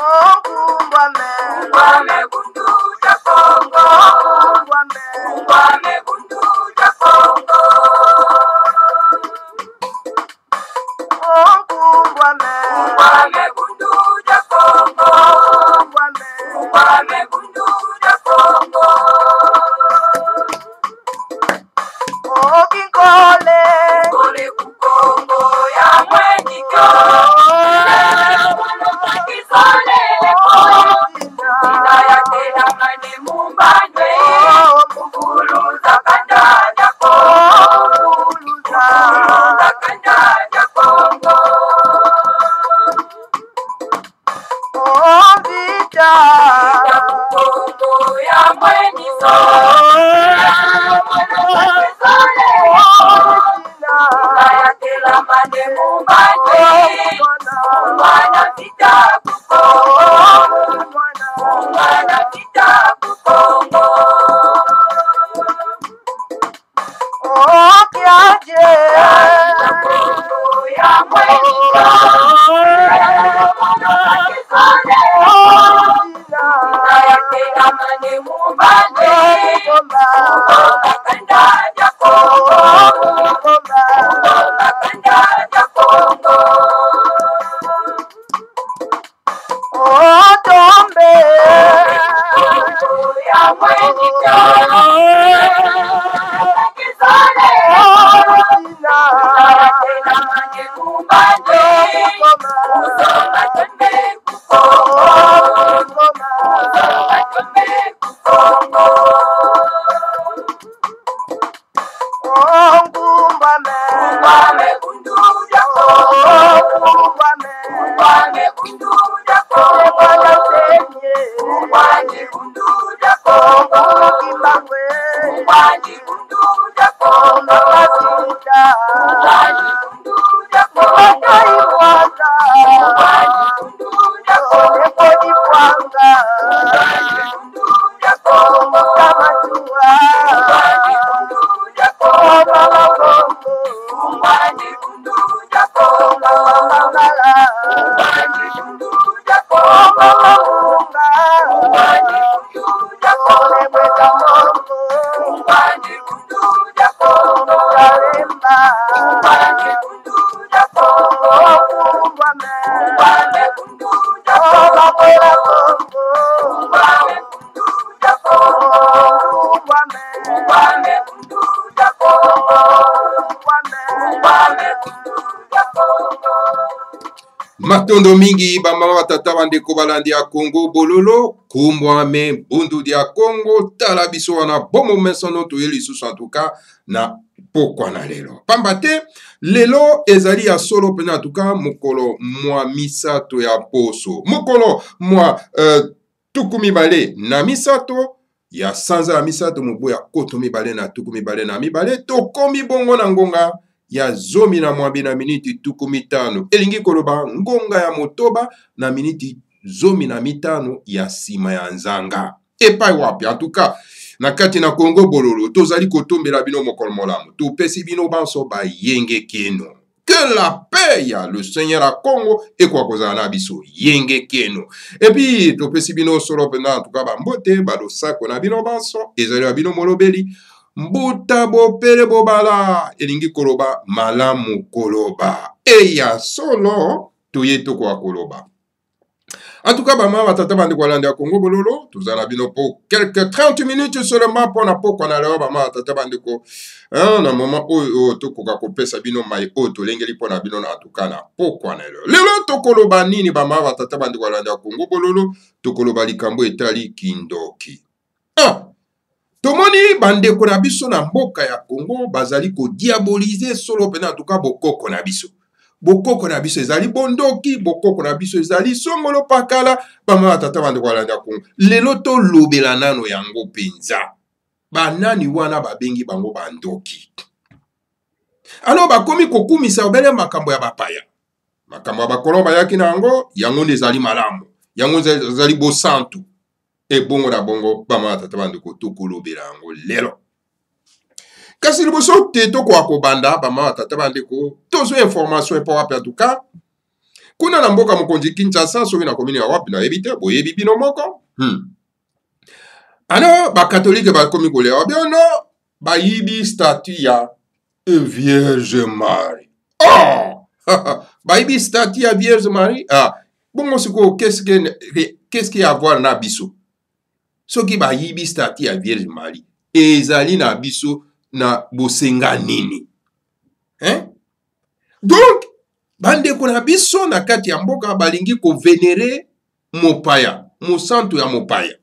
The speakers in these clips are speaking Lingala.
Kumbwame bundu ja Kongo. Kumbwame bundu ja Kongo. Kumbwame bundu ja Kongo. Kumbwame bundu ja Kongo. Kikole kukongo ya mwenikyo. Kisole ina yake amani mumbanje. Kukuluza kanda ja Kongo. Kukuluza kanda ja Kongo. Vita kukongo ya mweniso. Kayakela mane mumbanje. Mwana vita kukongo. Mwana vita kukongo. Kiaje kukongo ya mwenika. Kayakela mane mumbanje. Kukonga kanda ja Kongo. Kukonga kanda ja Kongo. Tombe ya mwenika. Kisole kayakela mane mumbanje. Kusonga tembe kukongo. Kusonga tembe kukongo. Kumbwame bundu ja Kongo. Kumbwame bundu ja Kongo. Kumbwame bundu ja Kongo. Kumbwame bundu ja Kongo. Kumbwame bundu ja Kongo. Kumbwame bundu ja Kongo. Kumbwame bundu ja Kongo. Matondo mingi bamama tata bandeko balandi ya Congo bololo kumbwame bundu dia Congo tala biso wana bomo mesono toyeli susu en tout cas na pokwa na lelo pambate lelo ezali ya solo pena en tout cas mokolo mwa misato ya poso mokolo mwa tukumi bale na misato ya sanza ya misato mobu ya koto mibale na tukumi bale na mibale tokomi bongo na ngonga ya zomi na mwabi na miniti tukumi tano elingi koloba ngonga ya motoba na miniti zomi na mitano ya sima ya nzanga epai wapi en tout cas na kati na Congo bololo tozali kotombela bino mokolo molamu topesi bino banso bayenge keno que la paix ya le Seigneur à Congo et quoi kozala na biso yenge keno et puis topesi bino solo pena en tout cas bambote balosako na bino banso ezali ya bino molobeli mbuta bopele bobala elingi koloba malamu koloba eya solo toyeto kwa koloba en tout cas bama batata bande kwa landa ya Congo bololo tozala bino po quelques 30 minutes seulement pona poko na leo bama batata bande ko na moment oyo tokoka kopesa bino mai oyo tolengeli pona bino na en tout cas na poko na lelo tokoloba nini bama batata bande kwa landa ya Congo bololo tokoloba likambo etali kindoki tomoni bandeko na biso na mboka ya Congo bazali ko diaboliser solo pena en tout cas bokoko na biso bokoko na biso ezali bondoki bokoko na biso ezali songolo pakala bama tata bandeko balanda Congo lelo to lobela nano yango penza banani wana babengi bango bandoki ano bakomi kokumisa obele makambo ya bapaya makambo ya bakolomba yaki na yango ezali malamu yango ezali bosantu e bongo na bongo bama tata bandeko tokolobela yango lelo kasi liboso te tokoka kobanda bama tata bandeko tozo information epa wapi en tout cas kuna na mboka mokonzi Kinshasa soki na komini ya wapi na yebi te boyebi bino moko alors bakatolike bakomi kolewa biono bayibi statut ya Vierge Marie. Oh bayibi statut ya Vierge Marie. Bongo siko qu'est-ce qu'il y a à voir na biso soki bayibi statut ya Vierge Marie ezali na biso na bosenga nini donc bandeko na biso na kati ya mboka balingi ko vénérer mopaya mosantu ya mopaya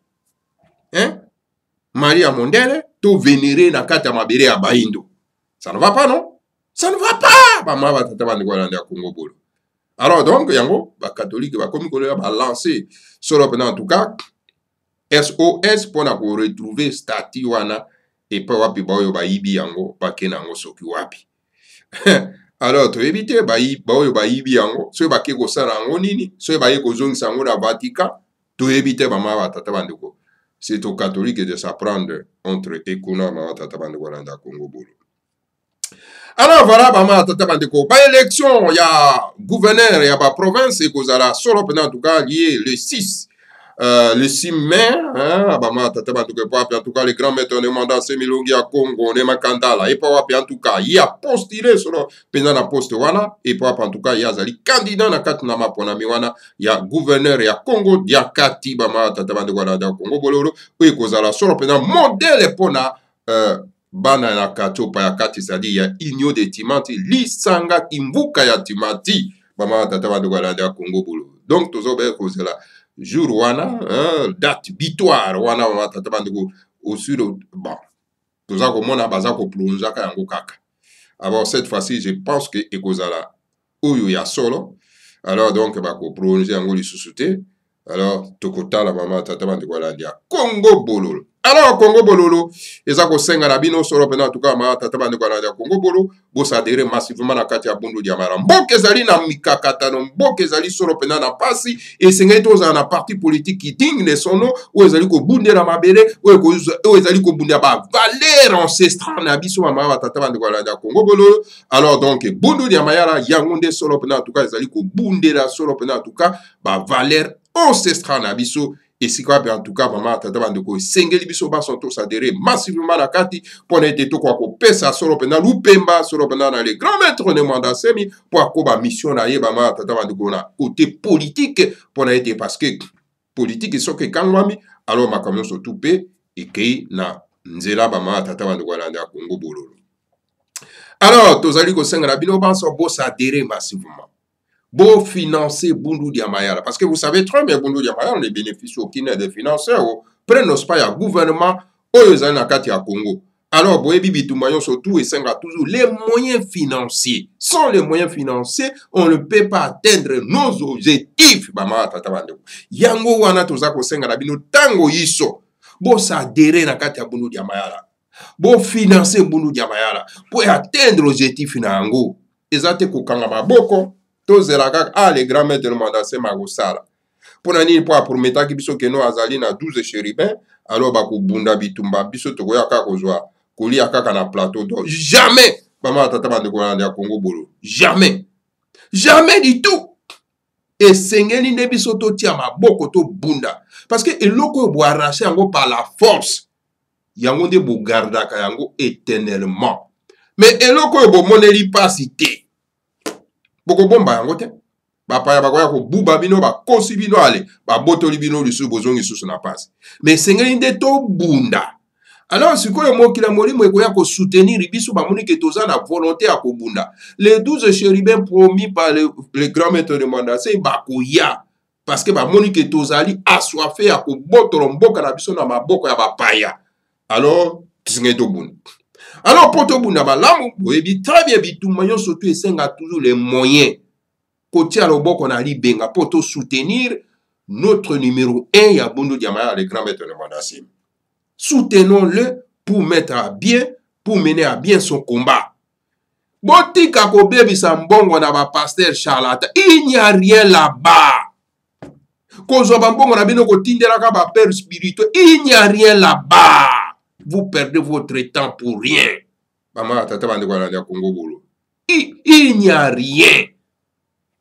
Maria Mondele to vénérer na kati ya mabere ya baindo. Ça ne va pas, non? Ça ne va pas. Bama batata bandeko ya Congo bolo. Alors donc yango ba catholique ba komi ko ba lancer solo en tout cas SOS pour na ko retrouver statut wana et pa wapi ba yo ba yibi yango ba kenango soki wapi. Alors to éviter ba yo ba yibi yango so ba ke ko sala yango nini so ba ye ko zongisa yango na Vatican to éviter bama batata bandeko. C'est aux catholiques de s'apprendre entre Ekuna ma batata bandeko na Congo bolo. Alors voilà, bama tata bandeko, ba élection, il y a gouverneur, il y a ba province et kozala solo en tout cas lié le 6 mai, bama tata bandeko en tout cas les grands maîtres de mandat semilongi à Congo, ne makandala et pas en tout cas, il y a postulé solo pendant la poste wana et pas en tout cas il y a zali candidat na kat na mapona miwana, il y a gouverneur ya Congo diakati bama tata bandeko na Congo bololo, et kozala solo pendant modèle pona bana na katopa ya kati c'est-à-dire ya inyo de Timati lisanga kimbuka ya Timati bama tata bandeko ya Congo bolo. Donc tozo be kozela jour wana date victoire wana bama tata bandeko au sud bon toza ko mona baza ko plonger ka yango kaka. Alors cette fois-ci je pense que ekozala oyo ya solo alors donc ba ko plonger yango lisusu te. Alors tokotala bama tata bandeko ya Congo bolo. Alors Congo bololo ezako senga na bino solo pena en tout cas ma tata bandeko ya Congo bolo bosa adhérer massivement na kati ya bundu dia mara mboka ezali na mikakatano mboka ezali solo pena na pasi et senga toza na parti politique qui digne son nom ou ezali ko bundela mabele ou ezali ko bundela ba valeur ancestrale na biso ma tata bandeko ya Congo bololo. Alors donc bundu dia mayara yangonde solo pena en tout cas ezali ko bundela solo pena en tout cas ba valeur ancestrale na biso. Et si quoi en tout cas maman tata bandeko sengeli biso ba sont tous adhérés massivement na kati pour être tout quoi ko pesa solo pena lupemba solo pena na les grands maîtres de mandat semi pour ko ba mission na ye maman tata bandeko na côté politique pour être parce que politique so que kangwami alors ma comme surtout pe et que na nzela maman tata bandeko na Congo bololo. Alors tozali ko senga bino ba so boss adhérés massivement. Bon financer Bundu Diamayala. Parce que vous savez très bien, Bundu Diamayala, les bénéfices aucun des financeurs, prennent pas un gouvernement, au Congo. Alors, Boebi Bitumbayon surtout, et Senga toujours, les moyens financiers. Sans les moyens financiers, on ne peut pas atteindre nos objectifs. Bama Tatabandeko. Yango wana tozako Senga Rabino, tango yiso. Bon, ça adhéré na kati ya Bundu Diamayala. Bon, financer Bundu Diamayala. Pour atteindre l'objectif nango. Ezate kokanga maboko. Les grands maîtres de mandat c'est magosala. Pour nani pour mettre qui biso keno azali na 12 chérubins alors ba ko bunda bitumba biso to koyaka kozwa kolia kaka na plateau d'or. Jamais mama tata bandeko na Congo bolo. Jamais. Jamais du tout. Et sengeli ne biso to tia maboko to bunda parce que eloko bo arracher yango par la force. Yango de bo gardaka yango éternellement. Mais eloko bo moneli pas cité. Boko bomba yango te bapaya bakoya ko buba bino ba kosi bino ale ba botoli bino lisu bozongi susu na passe mais sengeli nde to bunda. Alors sikoyo mokila molimo ekoya ko soutenir biso ba moni ke toza na volonté ya ko bunda les 12 chérubins promis par le grand maître de mandat c'est bakoya parce que ba moni ke tozali assoiffé ya ko botolo mboka na biso na maboko ya bapaya. Alors tsengeli to bunda. Alors, pour tout le monde, boyebi très bien bitumbayon surtout esenga toujours les moyens. Côté à l'obok on a libenga pour tout soutenir notre numéro 1 ya Bundu Diamayala le grand maître de mandat. Soutenons-le pour mettre à bien, pour mener à bien son combat. Botika ko bebi sambongo na ba pasteur charlatan, il n'y a rien là-bas. Kozo bambongo na bino ko tindela ka ba père spirituel, il n'y a rien là-bas. Vous perdez votre temps pour rien. Il n'y a rien.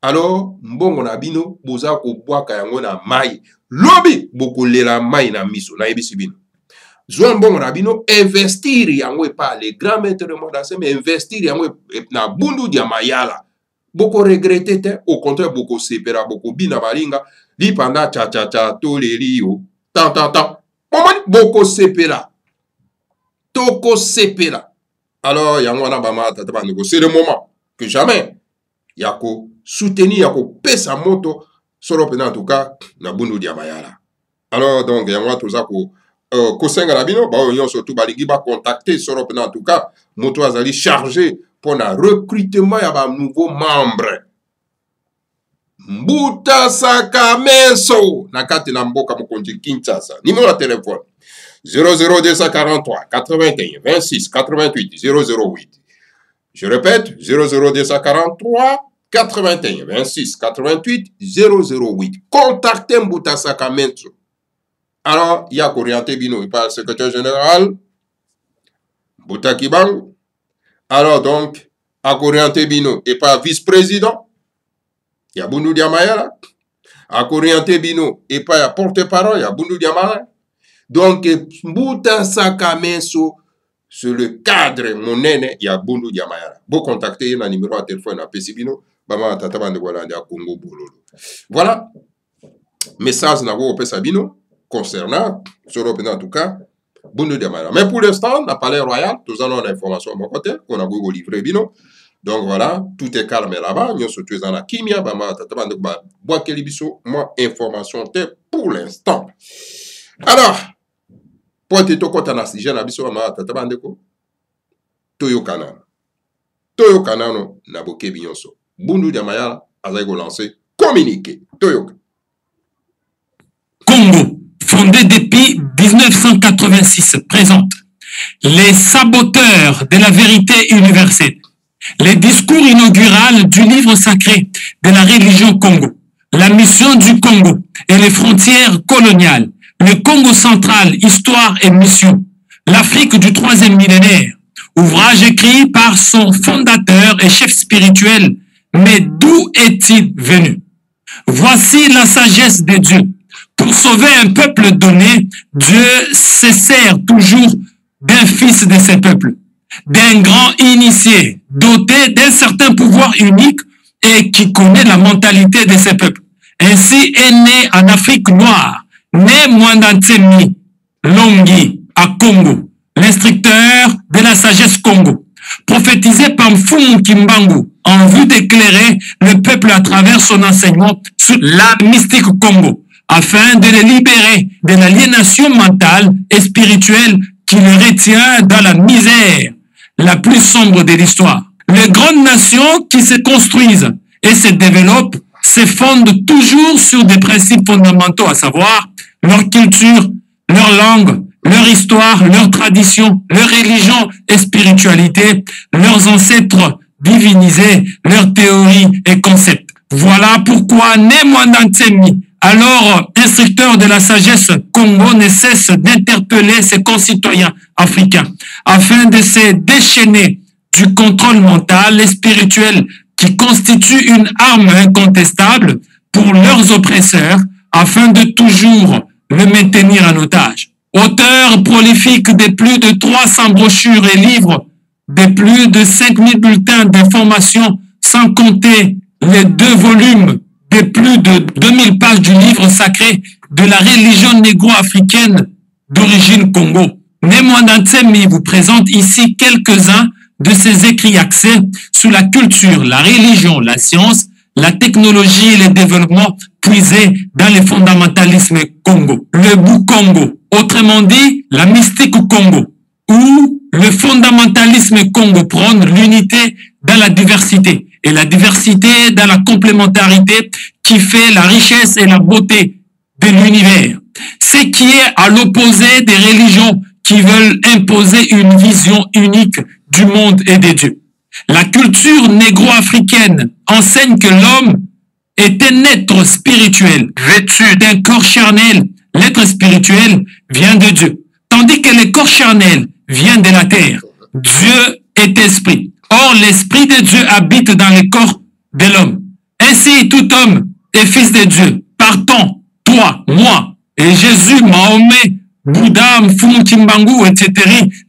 alors mbongo na bino boza kobwaka yango na mai lobi bokolela mai na miso nayebisi bino zwa mbongo na bino investir yango epa les grands maîtres de monde aseme investir yango na bundu dia mayala boko regretter te au contraire boko sepera boko bina balinga li panda cha to leli yo tant momani boko sepera toko sepera alors yango wana bama tata bandeko c'est le moment que jamais yako soutenir yako pesa moto solo pena en tout cas na bundu dia mayala alors donc yango toza ko kosenga na bino ba yon surtout balingi ba contacter solo pena en tout cas moto azali chargé pour le recrutement ya ba nouveau membre Mbuta Sakameso na kati na mboka mokonzi Kinshasa numéro de téléphone 00243 81 26 88 008 je répète 00243 81 26 88 008 contactez Mbuta Sakameso. Alors il y a orienté bino il parle secrétaire général Mbuta Kibangu. Alors donc à orienté bino et pas vice-président il y a Bundu Diamayala. À orienté bino et pas à porte-parole il y a Bundu Diamayala. Donc Mbuta Sakameso sur le cadre monene il y a Bundu Diamayala. Vous contactez un numéro de téléphone à Pesibino. Bama tata bande Walanda Congo Bololo. Voilà. Message na go Pesabino concernant sur en tout cas Bundu Diamayala. Mais pour l'instant, la palais royal, tous en l'information à mon côté, qu'on a go livré bino. Donc voilà, tout est calme là-bas. Nous sommes tous en la kimia. Bama tata bande bois kelibiso. Moi information pour l'instant. Alors, pour être tout content à ce sujet, nabiso bama tata bande ko Toyo Kanano. Toyo Kanano na boke binyonso. Bundu Diamayala a lancé communiqué. Toyoka. Congo, fondé depuis 1986, présente les saboteurs de la vérité universelle. Les discours inaugural du livre sacré de la religion Congo. La mission du Congo et les frontières coloniales. Le Congo central, histoire et mission. L'Afrique du 3e millénaire. Ouvrage écrit par son fondateur et chef spirituel. Mais d'où est-il venu? Voici la sagesse de Dieu. Pour sauver un peuple donné, Dieu se sert toujours d'un fils de ce peuple, d'un grand initié, doté d'un certain pouvoir unique et qui connaît la mentalité de ce peuple. Ainsi est né en Afrique noire, né Mwandantsemi Longi à Congo, l'instructeur de la sagesse Congo, prophétisé par Mfumu Kimbangu, en vue d'éclairer le peuple à travers son enseignement sur la mystique Congo, afin de les libérer de l'aliénation mentale et spirituelle qui les retient dans la misère la plus sombre de l'histoire. Les grandes nations qui se construisent et se développent se fondent toujours sur des principes fondamentaux, à savoir leur culture, leur langue, leur histoire, leur tradition, leur religion et spiritualité, leurs ancêtres divinisés, leurs théories et concepts. Voilà pourquoi Mwandantsemi, alors instructeur de la sagesse Congo, ne cesse d'interpeller ses concitoyens africains afin de se déchaîner du contrôle mental et spirituel qui constitue une arme incontestable pour leurs oppresseurs afin de toujours le maintenir en otage. Auteur prolifique de plus de 300 brochures et livres, de plus de 5000 bulletins d'information, sans compter les 2 volumes de plus de 2000 pages du livre sacré de la religion négro-africaine d'origine Congo. Mwandantsemi vous présente ici quelques-uns de ses écrits axés sur la culture, la religion, la science, la technologie et le développement puisés dans le fondamentalisme Congo. Le Boukongo, autrement dit, la mystique Congo, où le fondamentalisme Congo prône l'unité dans la diversité et la diversité dans la complémentarité qui fait la richesse et la beauté de l'univers. Ce qui est à l'opposé des religions qui veulent imposer une vision unique du monde et de Dieu. La culture négro-africaine enseigne que l'homme est un être spirituel, vêtu d'un corps charnel. L'être spirituel vient de Dieu, tandis que le corps charnel vient de la terre. Dieu est esprit. Or, l'esprit de Dieu habite dans le corps de l'homme. Ainsi, tout homme est fils de Dieu. Partons, toi, moi, et Jésus, Mahomet, Bouddha, Mfumu Kimbangu, etc.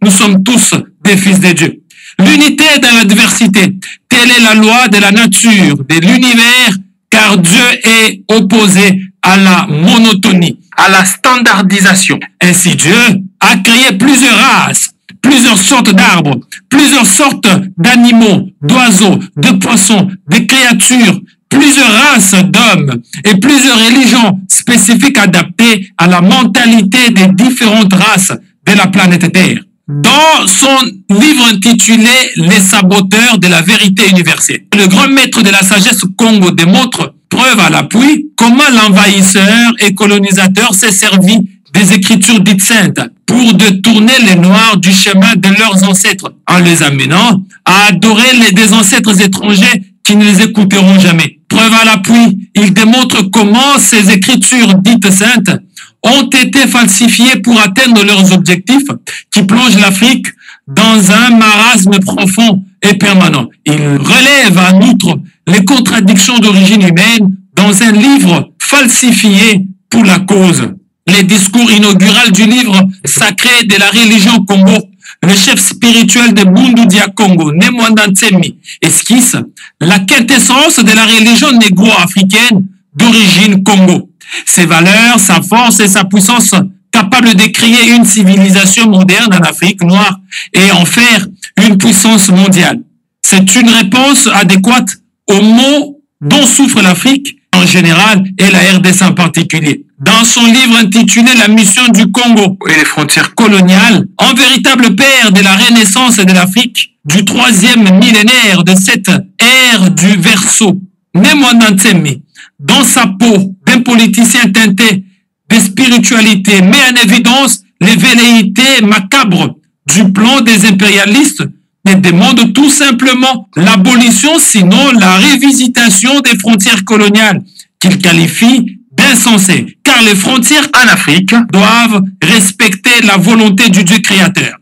Nous sommes tous des fils de Dieu. L'unité dans la diversité, telle est la loi de la nature, de l'univers, car Dieu est opposé à la monotonie, à la standardisation. Ainsi, Dieu a créé plusieurs races, plusieurs sortes d'arbres, plusieurs sortes d'animaux, d'oiseaux, de poissons, de créatures, plusieurs races d'hommes et plusieurs religions spécifiques adaptées à la mentalité des différentes races de la planète Terre. Dans son livre intitulé « Les saboteurs de la vérité universelle », le grand maître de la sagesse Congo démontre, preuve à l'appui, comment l'envahisseur et colonisateur s'est servi des écritures dites saintes pour détourner les Noirs du chemin de leurs ancêtres en les amenant à adorer des ancêtres étrangers qui ne les écouteront jamais. Preuve à l'appui, il démontre comment ces écritures dites saintes ont été falsifiées pour atteindre leurs objectifs qui plongent l'Afrique dans un marasme profond et permanent. Il relève en outre les contradictions d'origine humaine dans un livre falsifié pour la cause. Les discours inauguraux du livre sacré de la religion Congo, le chef spirituel de Bundu Dia Congo, Nemwanda Ntsemi, esquisse la quintessence de la religion négro-africaine d'origine Congo. Ses valeurs, sa force et sa puissance capables de créer une civilisation moderne en Afrique noire et en faire une puissance mondiale. C'est une réponse adéquate aux maux dont souffre l'Afrique en général et la RDC en particulier. Dans son livre intitulé « La mission du Congo et les frontières coloniales », un véritable père de la Renaissance de l'Afrique, du 3e millénaire de cette ère du Verseau, Nemwanda Ntsemi, dans sa peau d'un politicien teinté de spiritualité, met en évidence les velléités macabres du plan des impérialistes et demande tout simplement l'abolition, sinon la révisitation des frontières coloniales, qu'il qualifie d'insensées, car les frontières en Afrique doivent respecter la volonté du Dieu créateur.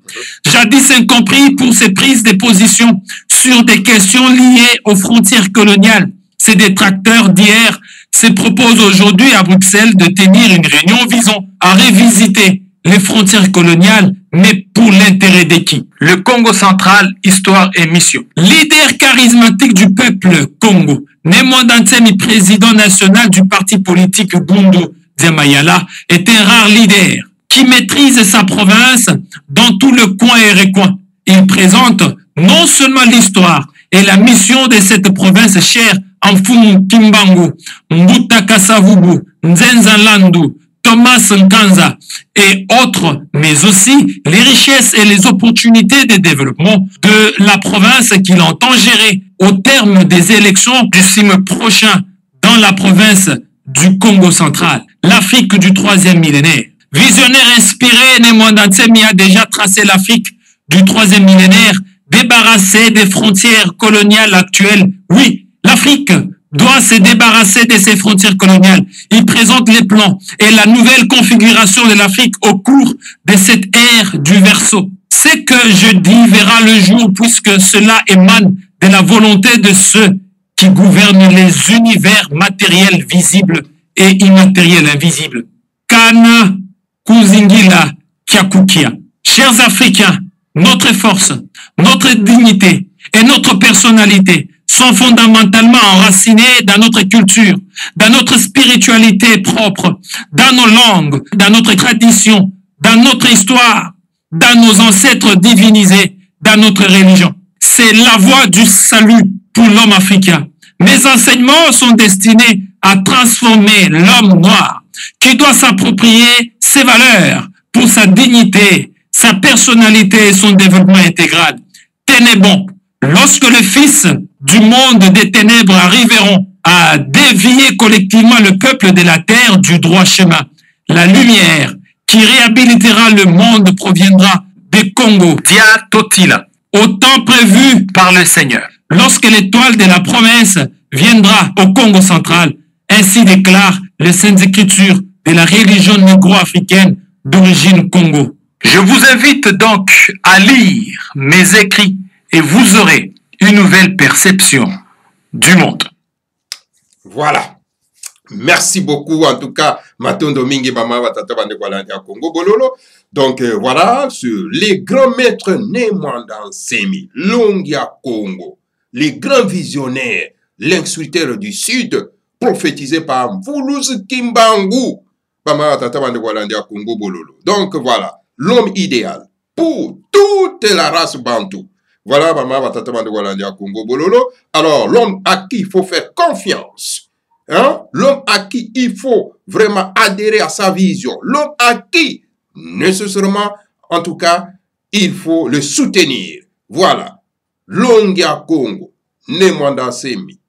Jadis incompris pour ses prises de position sur des questions liées aux frontières coloniales, ces détracteurs d'hier se proposent aujourd'hui à Bruxelles de tenir une réunion visant à révisiter les frontières coloniales, mais pour l'intérêt de qui? Le Congo central, histoire et mission. Leader charismatique du peuple Congo, Nemwanda Ntsemi, président national du parti politique Bundu Dia Mayala, est un rare leader qui maîtrise sa province dans tout le coin et recoin. Il présente non seulement l'histoire et la mission de cette province chère à Mfumu Kimbangu, Mbuta Kasavubu, Nzenza Landu, Thomas Nkanza et autres, mais aussi les richesses et les opportunités de développement de la province qu'il entend gérer au terme des élections du 6 mai prochain dans la province du Congo central, l'Afrique du 3e millénaire. Visionnaire inspiré, Nemwanda Ntsemi a déjà tracé l'Afrique du 3e millénaire, débarrassée des frontières coloniales actuelles. Oui, l'Afrique doit se débarrasser de ses frontières coloniales. Il présente les plans et la nouvelle configuration de l'Afrique au cours de cette ère du Verseau. Ce que je dis verra le jour puisque cela émane de la volonté de ceux qui gouvernent les univers matériels visibles et immatériels invisibles. Kana Kuzingila Kyakukia. Chers Africains, notre force, notre dignité et notre personnalité sont fondamentalement enracinés dans notre culture, dans notre spiritualité propre, dans nos langues, dans notre tradition, dans notre histoire, dans nos ancêtres divinisés, dans notre religion. C'est la voie du salut pour l'homme africain. Mes enseignements sont destinés à transformer l'homme noir qui doit s'approprier ses valeurs pour sa dignité, sa personnalité et son développement intégral. Tenez bon, lorsque le Fils du monde des ténèbres arriveront à dévier collectivement le peuple de la terre du droit chemin, la lumière qui réhabilitera le monde proviendra des Congo, Dia Totila, au temps prévu par le Seigneur. Lorsque l'étoile de la promesse viendra au Congo central, ainsi déclare les Saintes Écritures de la religion négro-africaine d'origine Congo. Je vous invite donc à lire mes écrits et vous aurez une nouvelle perception du monde. Voilà. Merci beaucoup, en tout cas, Matondo Mingi Bama Watata Bande Kwalandia Congo Bololo. Donc voilà, sur les grands maîtres Némandan Semi, Longia Congo, les grands visionnaires, l'insulteur du Sud, prophétisé par Mvuluzi Kimbangu, Bama Watata Bande Kwalandia Congo Bololo. Donc voilà, l'homme idéal pour toute la race bantou. Voilà, Bama Watata Bande Kwalandia Congo Bololo. Alors, l'homme à qui il faut faire confiance. Hein? L'homme à qui il faut vraiment adhérer à sa vision, l'homme à qui nécessairement, en tout cas, il faut le soutenir. Voilà. Longia Congo, Némandan Semi,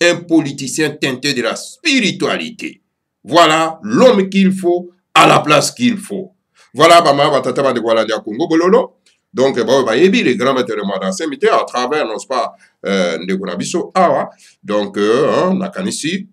un politicien teinté de la spiritualité. Voilà l'homme qu'il faut à la place qu'il faut. Voilà, Bama Batata de Kwalandia Congo Bololo. Donc, les grands maîtres de Némandan Semi, à travers, n'est-ce pas, Ndegonabiso Awa. Donc, Nakanisi,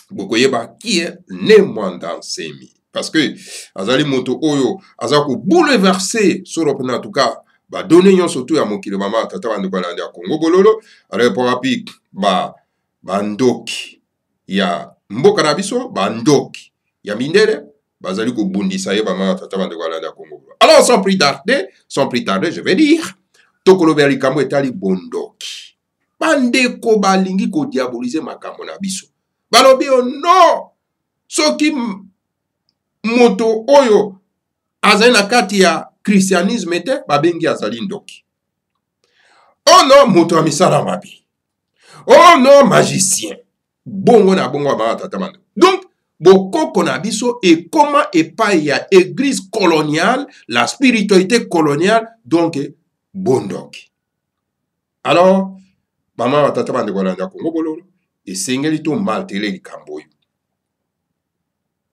Bokoyeba, qui est Némandan Semi. Parce que, Azali Moto Oyo, Azako bouleversé, sur en tout cas, bah, donner yon surtout à mon kilomama, Tata Wandekwalandi à Congo Bololo, alors pour rapide, bah, Ndoki, ya Mbokanabiso, bah, Ndoki, ya Mindele, Bazali ko bundi saye bama Tata Wandekwalandi à Congo. Alors, sans plus tarder, je vais dire, Tokolo Berikamo etali bondoki. Bande ko balingi ko diaboliser makambo na biso. Balobi no! Soki moto oyo azali na kati ya christianisme te babengi azali ndoki. Oh non, moto amisala mabi. Oh non, magicien. Bongo na bongo ba tata mando. Donc bokoko na biso et comment epai ya église coloniale, la spiritualité coloniale, donc bondoki. Alors, maman tata bande kolanda Congo Bololo et sengeli to martelé likamboyo.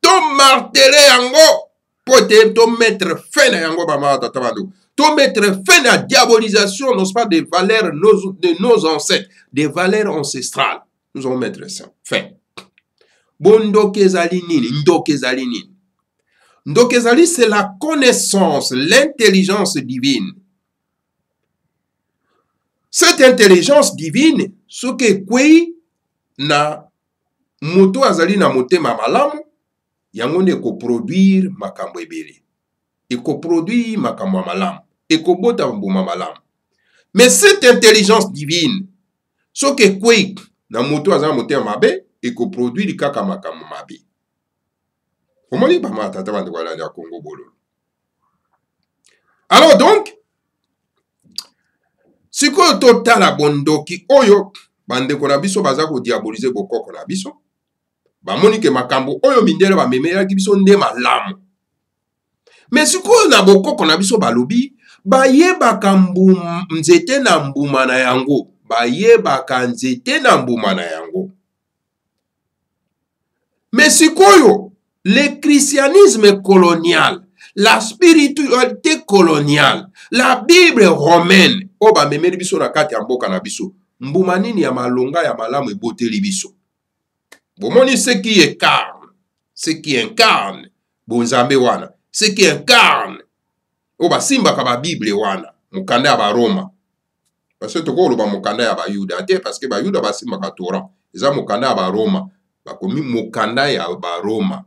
To martelé yango pote to mettre fin à yango maman tata bande. To mettre fin à la diabolisation, non pas des valeurs de nos ancêtres, des valeurs ancestrales. Nous allons mettre ça fin. Bondokezali nini, ndokezali nini. Ndokezali c'est la connaissance, l'intelligence divine. Cette intelligence divine, ce que kwei na moto azali na motema malamu, yango ne ko produire makambo ebele. Et ko produire makambo malamu. Et ko bota mbuma malamu. Mais cette intelligence divine, ce que kwei na moto azali na motema mabe, et ko produire kaka makambo mabe. Omoni ba ma tata bande kwala ya Congo Bololo. Alors donc, si ko totala bondoki oyo bande ko na biso baza ko diaboliser bokoko na biso ba moni ke makambo oyo mindele ba memela ki biso nde malamu. Mais si ko na bokoko na biso balobi ba yeba kambu nzete na mbuma na yango, ba yeba ka nzete na mbuma na yango. Mais si koyo le christianisme colonial, la spiritualité coloniale, la Bible romaine, oba memeli biso na kati ya mboka na biso, mbuma nini ya malonga ya malamu eboteli biso. Bomoni ce qui incarne, bonzambe wana, ce qui incarne, oba simba kaba Bible wana, mukanda ya ba Roma. Parce que toko oloba mukanda ya ba Yuda te, parce que ba Yuda ba simba ka Torah, eza mukanda ya ba Roma, bakomi mukanda ya ba Roma.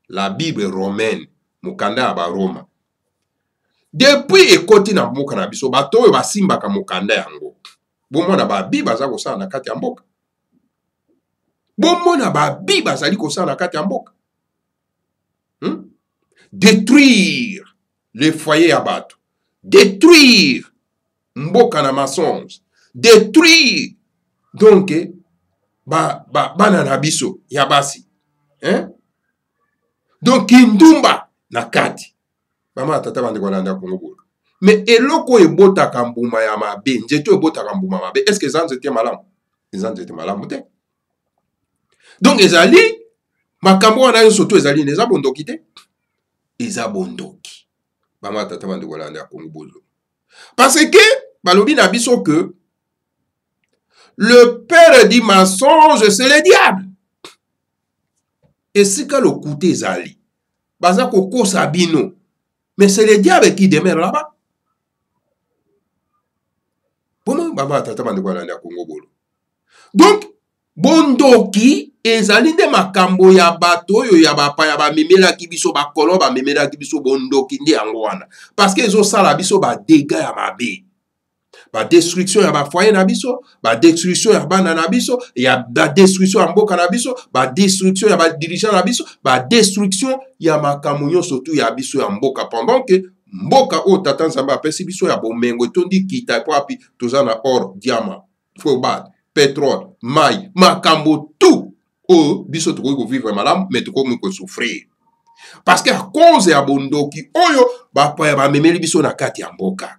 La Bible romaine, mukanda ya ba Roma. Depuis ekoti na mboka na biso, bato oyo basimba ka mukanda yango. Bomona ba Bible za kosala na kati ya mboka. Bomona ba Bible zali kosala na kati ya mboka. Détruire les foyers ya bato. Détruire mboka na mensonge. Détruire donc bana na biso ya basi. Donc kindumba na kati. Mama tata bande kolanda Congo Bololo. Mais eloko ebota kambuma ya mabe, nzeto ebota kambuma mabe. Est-ce que ça nzete malamu? Ça nzete malamu te. Donc ezali makambo wana yo soto ezali neza bondoki te. Eza bondoki. Mama tata bande kolanda Congo Bololo. Parce que balobi na biso que le père du mensonge c'est le diable. Et si que le côté ezali, baza koko sabino, mais c'est le diable qui demeure là-bas. Comment baba tata bande kolanda Congo Bololo? Donc, bondoki, ezali nde makambo ya bato oyo ya bapaya bamemelaki biso bakolo bamemelaki biso bondoki nde yango wana. Parce que ezosala biso badega ya mabe. Badestruction ya bafoye na biso, badestruction ya bana na biso, ya badestruction ya mboka na biso, badestruction ya badirigant na biso, badestruction ya makambo nyonso tu ya biso ya mboka. Pendant que mboka oyo tata Nzambe apesi biso ya bomengo etondi kita po api toza na or, diamant, cobalt, pétrole, mai, makambo tout oyo biso tokoki kovivre malamu mais tokoki kosouffrir. Parce que à cause ya bondoki oyo bapaya bamemeli biso na kati ya mboka.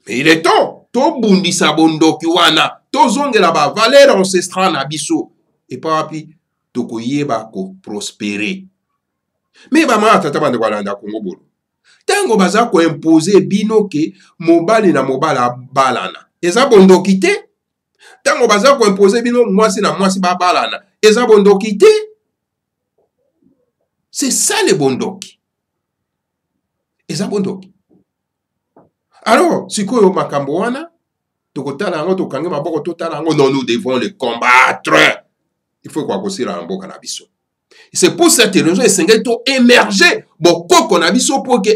Mais il est temps, to bundisa bondoki wana, to zongela ba valeur ancestrale na biso, et pas api toko yeba ko prospérer. Mais ba ma tata bande walanda Congo bolo. Tango baza ko imposer bino ke mobali na mobala balana. Eza bondoki te. Tango baza ko imposer bino mwasi na mwasi ba balana. Eza bondoki te. C'est ça le bondoki. Eza bondoki. Alors, si vous avez makambo wana, non, nous devons le combattre. Il faut qu'on ait un bon cannabis. C'est pour cette raison que nous émerger beaucoup cannabis pour que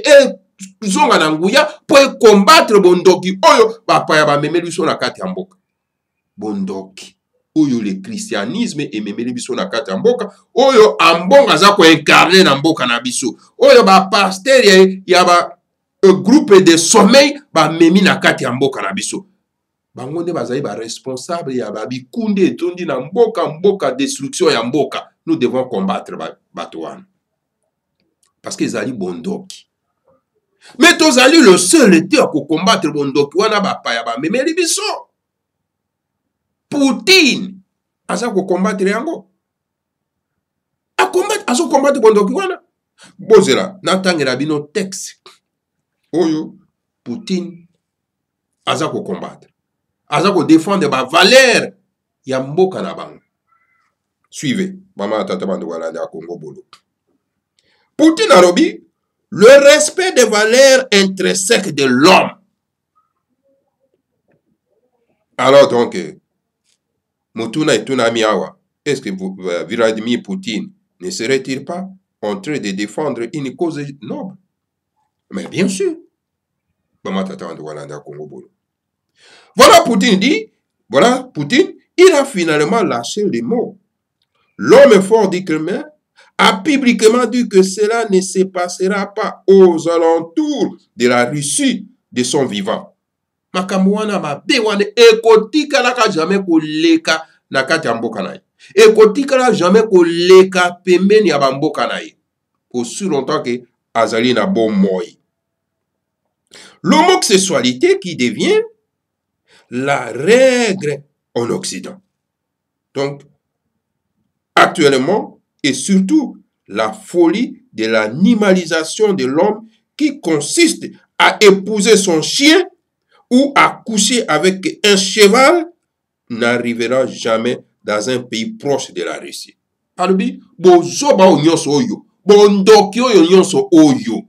pour combattre bondoki oyo papa ya memeli biso na kati ya mboka. Bondoki oyo le christianisme et memeli biso na kati ya mboka oyo ambonga za ko incarner na mboka na biso. Oyo ba pasteur ya ba groupe de sommeil ba memi na kati ya mboka na biso. Bango nde bazali ba responsable ya ba bikunde etondi na mboka destruction ya mboka. Nous devons combattre bato wana. Parce que ezali bondoki. Mais tozali le seul été à combattre bondoki wana bapaya ba memeli biso. Poutine aza ko combattre yango. Azo combattre bondoki wana. Bozela natangela bino texte. Oyo Poutine aza ko combattre. Aza ko défendre ba valeur ya mboka na bango. Suivez. Maman tata bande walanda Congo bolo. Poutine alobi le respect des valeurs intrinsèques de l'homme. Alors donc, Mutuna et Tunami Awa, est-ce que Vladimir Poutine ne serait-il pas en train de défendre une cause noble? Mais bien sûr. Voilà Poutine dit, voilà Poutine, il a finalement lâché les mots. L'homme fort dit que a publiquement dit que cela ne se passera pas aux alentours de la Russie de son vivant. Makamwana mabe wane ekotika naka jamais koleka na kati ya mboka na ye. Ekotika na jamais koleka pembeni ya bamboka na ye. Aussi longtemps que azali na bon moi. L'homosexualité qui devient la règle en Occident. Donc, actuellement, et surtout la folie de l'animalisation de l'homme qui consiste à épouser son chien ou à coucher avec un cheval n'arrivera jamais dans un pays proche de la Russie. Alubi, bozoba onyonso oyo, bondoki oyo nyonso oyo.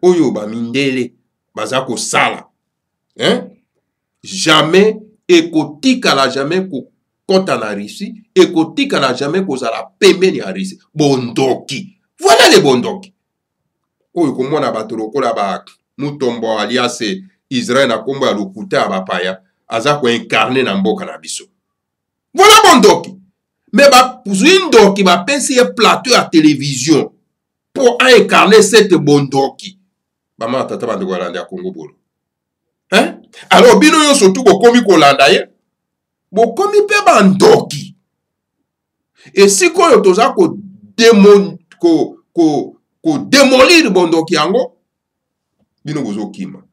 Oyo ba mindele, bazako sala. Hein? Jamais, ekotika la jamais ko kota na Russie, ekotika na jamais ko zala pembeni ya Russie. Bondoki. Voilà les bondoki. Oyo komona bato lokola ba Mutombo alias Israël na kombo ya lokuta ya bapaya aza ko incarner na mboka na biso. Voilà bondoki. Mais ba ndoki ba pesi un plateau à télévision pour incarner cette bondoki. Bama tata ba ndolanda ya Congo bolo. Hein? Alors bino yo surtout bokomi kolanda ye. Bokomi pe bandoki. Et si koyo toza ko démolir bondoki yango bino bozo kima.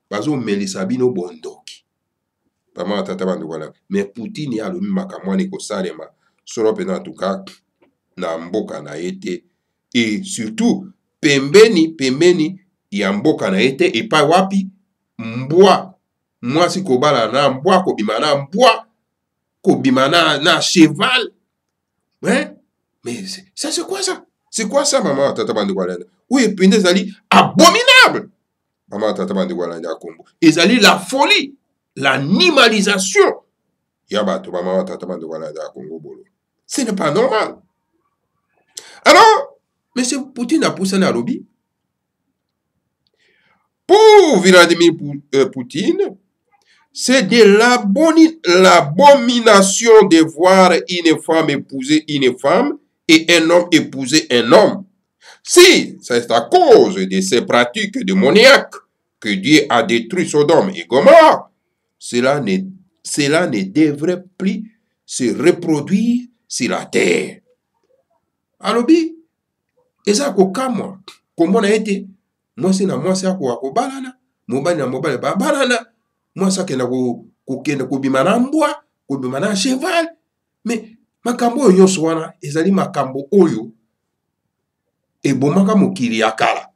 Bazo melisa bino bondoki. Bama tata ba ndolanda. Mais Poutine ya lo mimaka mwana ko salema solo pena en tout cas na mboka na ete et surtout pembeni ya mboka na ete epa wapi mbwa mwasi kobala na mbwa kobima na mbwa kobima na cheval. Hein? Mais ça c'est quoi ça? C'est quoi ça maman tata bande walanda? Oui, puis ezali abominable. Maman tata bande walanda Congo. Ezali la folie l'animalisation. Ce n'est pas normal. Alors, M. Poutine a poussé un lobby. Pour Vladimir Poutine, c'est de l'abomination de voir une femme épouser une femme et un homme épouser un homme. Si c'est à cause de ces pratiques démoniaques que Dieu a détruit Sodome et Gomorrhe, cela ne devrait plus se reproduire sur la terre. Alobi, eza ko kamwa, comment a été? Moi c'est na moi c'est ko balana, mobali na mobali ba balana, moi ça kena ko kena ko bimana mbwa, ko bimana cheval, mais makambo oyo nyonso wana ezali makambo oyo ebomaka mokili ya kala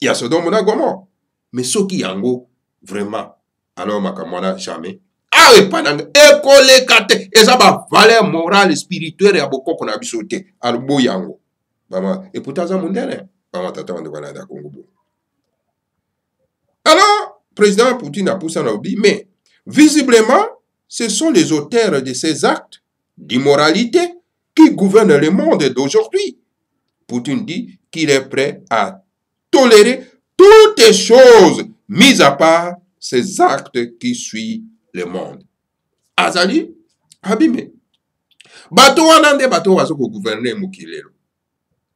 ya Sodome na Gomorrhe, mais soki yango vraiment alors makambo wana jamais awe pananga ekoleka te eza ba valeur morale spirituelle ya bokoko na biso te albo yango bama et pourtant ça mondele bama tata wande bana da Congo. Alors président Poutine a poussé un lobby, mais visiblement ce sont les auteurs de ces actes d'immoralité qui gouvernent le monde d'aujourd'hui. Poutine dit qu'il est prêt à tolérer toutes les choses, mis à part ces actes qui suivent le monde. Azali, abime. Bato wana nde bato bazo ko gouverner mokilelo.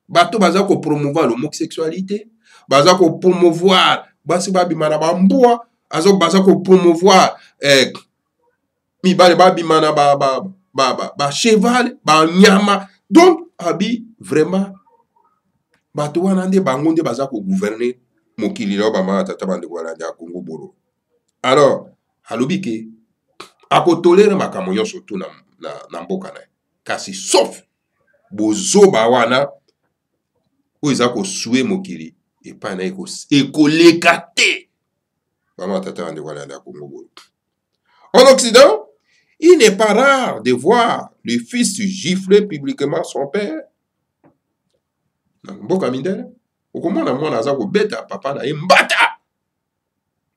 Bato baza ko promouvoir l'homosexualité, baza ko promouvoir basi babimana bambua, azo baza ko promouvoir mibale babimana ba cheval, ba nyama. Donc abi vraiment bato wana nde bango nde baza ko gouverner mokilelo ba ma tata bande wala ya Congo bolo. Alors alobi ke akotolere makambo nyonso tu na mboka na kasi sauf bozoba wana oyo eza kosue mokili epai na ekoleka te bama tata bande wala ya Congo bolo. En Occident, il n'est pas rare de voir le fils gifler publiquement son père. Mboka mindele okomona mwana aza kobeta papa na ye mbata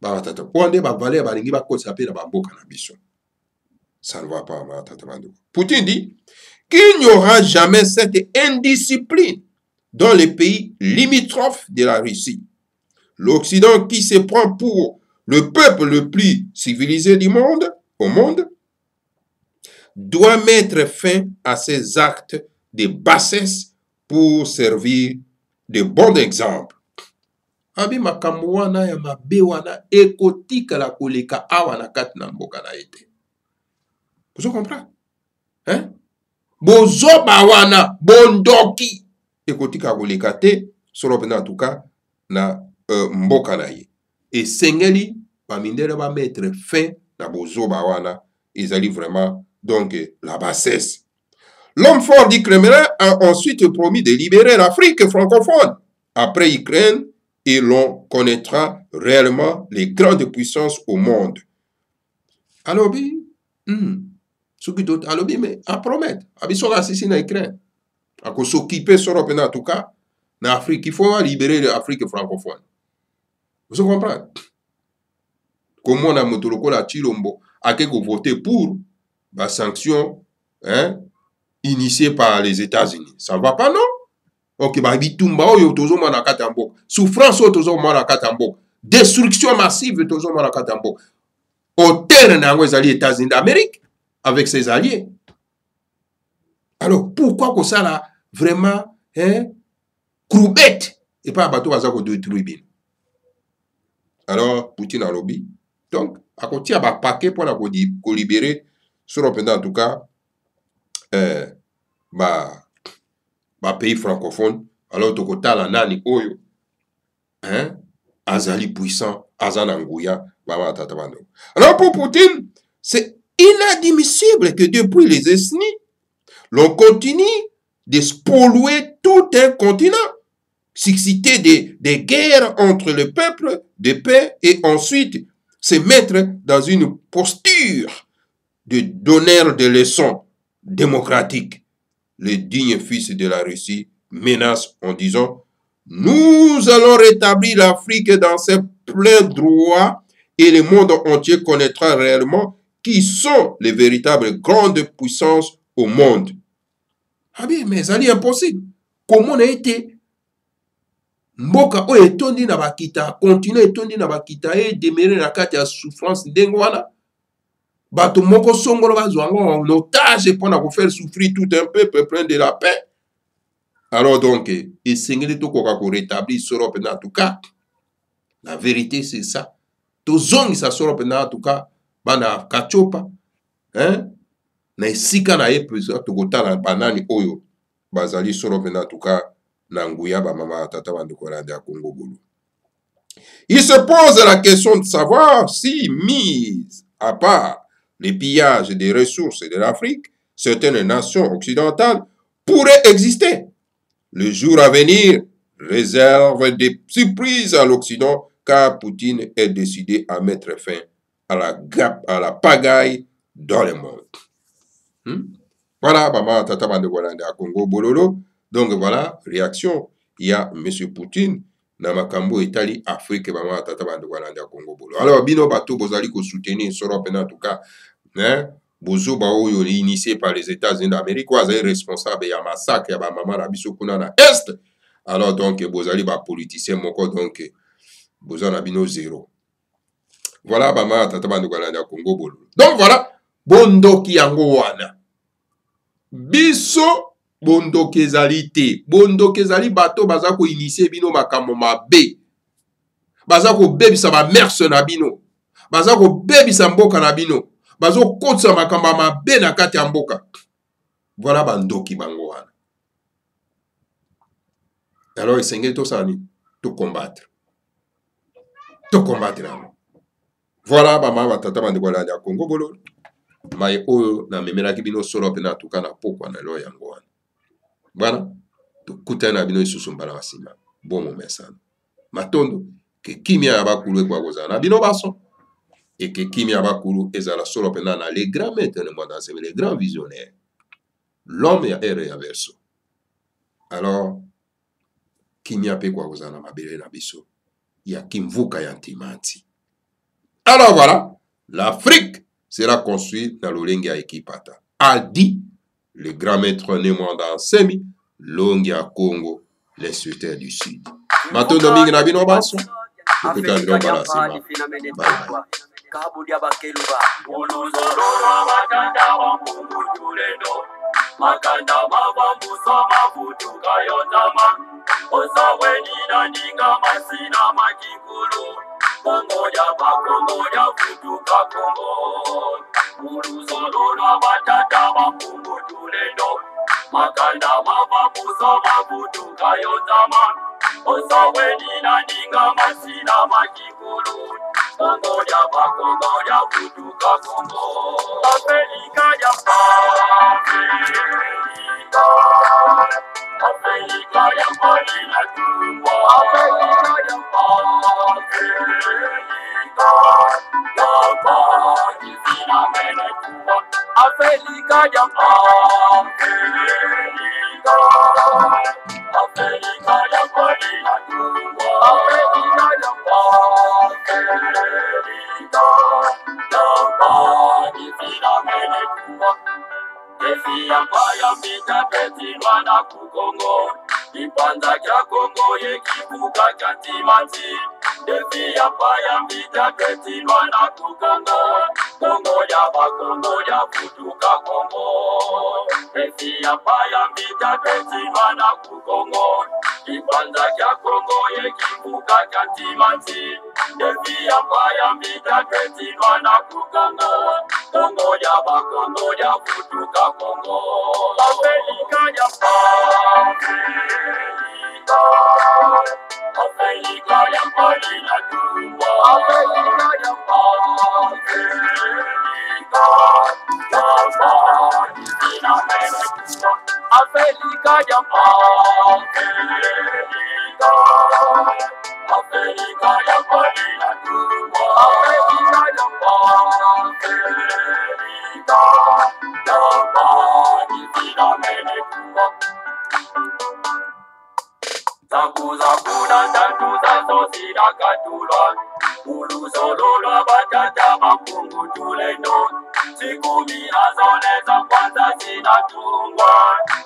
ba tata onde ba valer balingi ba kosa pe na bamboka na biso. Ça ne va pas ma tata bando. Poutine dit qu'il n'y aura jamais cette indiscipline dans les pays limitrophes de la Russie. L'Occident qui se prend pour le peuple le plus civilisé du monde, au monde, doit mettre fin à ces actes de bassesse pour servir de bon exemple. Abi makambo wana ya mabe wana ekotika la koleka awa na kati na mboka na ete. Vous comprenez? Hein? Bozoba wana bondoki ekotika koleka te solo pena en tout cas na mboka na ye. Et sengeli bamindele ba mettre fin na bozoba wana ezali vraiment donc la bassesse. L'homme fort du Kremlin a ensuite promis de libérer l'Afrique francophone après Ukraine et l'on connaîtra réellement les grandes puissances au monde. Alors, ce qui d'autre, alors, mais à promettre, à sera ici na Ukraine, à s'occuper sur en tout cas, en Afrique, il faut libérer l'Afrique francophone. Vous comprenez? Comment on a montré la Chilombo a voté pour la sanction, hein, initiée par les États-Unis. Ça ne va pas, non? Ok, bah, bitumba oyo tozo mwana katambo. Souffrance oyo tozo mwana katambo. Destruction massive tozo mwana katambo. Au terre na les États-Unis d'Amérique avec ses alliés. Alors, pourquoi que ça là vraiment hein croubette et pas bateau baza ko détruire. Alors, Poutine a lobby. Donc, à côté a ba paquet pour la ko libérer sur en tout cas pays francophone, alors tokota la nani oyo, hein, azali puissant, azananguya, baba tatabando. Alors pour Poutine, c'est inadmissible que depuis les décennies, l'on continue de spolier tout un continent, susciter des guerres entre le peuple, de paix, et ensuite se mettre dans une posture de donneur de leçons démocratiques. Le digne fils de la Russie menace en disant « Nous allons rétablir l'Afrique dans ses pleins droits et le monde entier connaîtra réellement qui sont les véritables grandes puissances au monde. Ah bien, mais ça est impossible. Comment on a été mboka oyo etondi na bakita, continue etondi na bakita et demeurer na kati ya souffrance ndenge wana bato moko songolo bazwanga en otage mpona kofaire souffrir tout un peuple plein de la paix. Alors donc, esengeli tokoka korétablir solo mpena en tout cas. La vérité c'est ça. Tozongisa solo mpena en tout cas bana kachopa, hein? Na esika na ye pesa tokotala banani oyo bazali solo mpena en tout cas na nguya ba mama tata bandeko ya Congo Bolo. Il se pose la question de savoir si, mis à part les pillages des ressources de l'Afrique, certaines nations occidentales pourraient exister. Le jour à venir réserve des surprises à l'Occident car Poutine est décidé à mettre fin à la pagaille dans le monde. Voilà, maman tata bandeko ya Congo Bololo. Donc voilà, réaction, il y a M. Poutine, na makambo Italie, Afrique, maman tata bandeko ya Congo Bolo. Alors, bino bato bozali ko soutenir solo en tout cas, hein, bozo ba oyo initié par les États-Unis d'Amérique, wazali responsable ya massacre ya ba maman na biso kuna na Est. Alors donc bozali ba politicien moko donc bozo na bino zéro. Voilà maman tata bandeko ya Congo Bolo. Donc voilà, bondoki yango wana. Biso bondoki ezali te. Bondoki ezali bato baza ko initier bino makambo mabe. Baza ko bebisa ba merce na bino. Baza ko bebisa mboka na bino. Baza ko kotsa makambo mabe na kati ya mboka. Voilà bandoki bango wana. Alors esengeli tosani to combattre. To combattre namo. Voilà ba mama tata bandeko ya Congo Bolo. Mai oyo na memelaki bino solo pena tuka na pokwa na lo yango wana. Voilà, tukutana na bino isusu mbala basima. Bon moment sana. Matondo ke kimia ya bakulu kwa kozana na bino baso et que kimia ya bakulu ezala solo pena na les grands maîtres de monde, les grands visionnaires. L'homme ya ere ya verso. Alors kimia pe kwa kozana mabele na biso ya kimvuka ya ntimanti. Alors voilà, l'Afrique sera construite dans l'olenge ya ekipata. A dit le grand maître Nemwanda Nsemi, Longia Congo, l'instructeur du Sud. Matondo mingi na bino baso. Tukutana bino bala sima. Bye bye. Kabudia bakeluba uluzorora matanda wa mungu tulendo makanda mabambusa mafutuka yotama osaweni naninga masina makikulu kongoja pakongoja futuka kongo uluzorora matanda wa mungu tulendo makanda mabambusa mafutuka yotama osaweni naninga masina makikulu kongoja pakongoja futuka kongo Afrika ya Afrika ya Malina Tumba Afrika ya Kizina Mene Tumba Afrika ya Afrika ya Malina Tumba Afrika ya Efiyambaya mbita petilwa na kukongo Ipanza kya Kongo yekivuka kya timanti Efiyambaya mbita petilwa na kukongo Kongo ya bakongo ya futuka Kongo Efiyambaya mbita petilwa na kukongo Ipanza kya Kongo yekivuka kya timanti Efiyambaya mbita petilwa na kukongo Kongo ya bakongo ya futuka Kongo Afrika ya Afrika ya Malina Tumba Afrika ya Kizina Mene Tumba Afrika ya Afrika ya Malina Tumba Afrika ya Zakuza kuna tatu za sosi na katulwa Mulusolo batata bakungu tuleno siku minazone za kwanza zinatungwa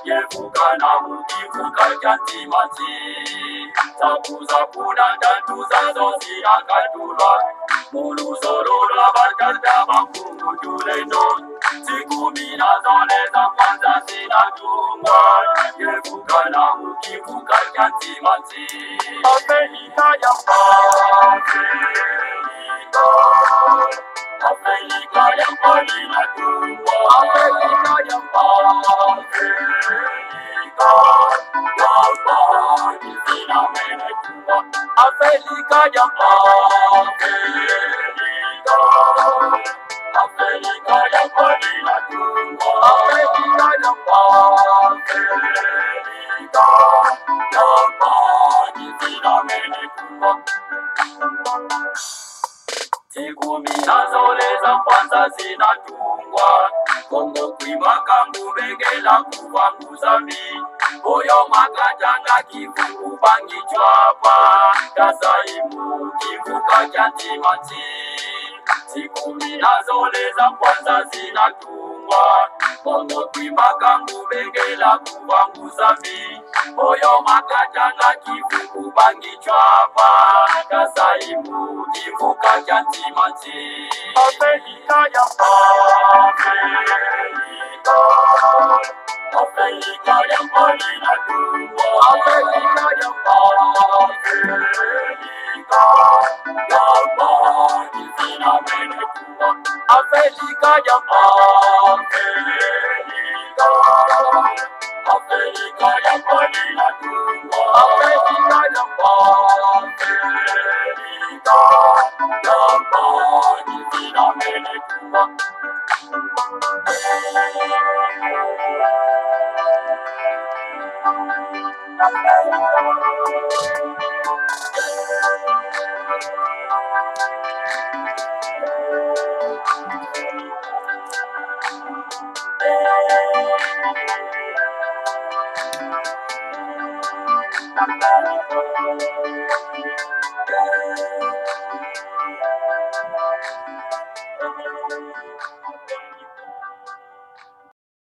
yevuka na mukivuka kyantimati zakuza kuna tatu zazo zinakatulwa Mulusolo batata bakungu tuleno siku minazone za kwanza zinatungwa yevuka na mukivuka kyantimati Afrika ya Afrika ya Palina Tumba Afrika ya Palina Tumba Afrika ya Afrika ya Palina Tumba Afrika ya Palina siku minazole za kwanza zinatungwa Kongo kwimaka ngubengela kuvanguza mi Oyo makajanga kivuku bangi chwapa Kasaimu kivuka kyantimati siku minazole za kwanza zinatungwa Kongo kwimaka ngubengela kuvanguza mi Oyo makajanga kivuku bangi chwapa Kasaimu kivuka kyantimati Afrika ya Afrika ya Palina Tumba Afrika ya Palina Tumba Afrika ya Afrika ya Palina Tumba Afrika ya Palina Tumba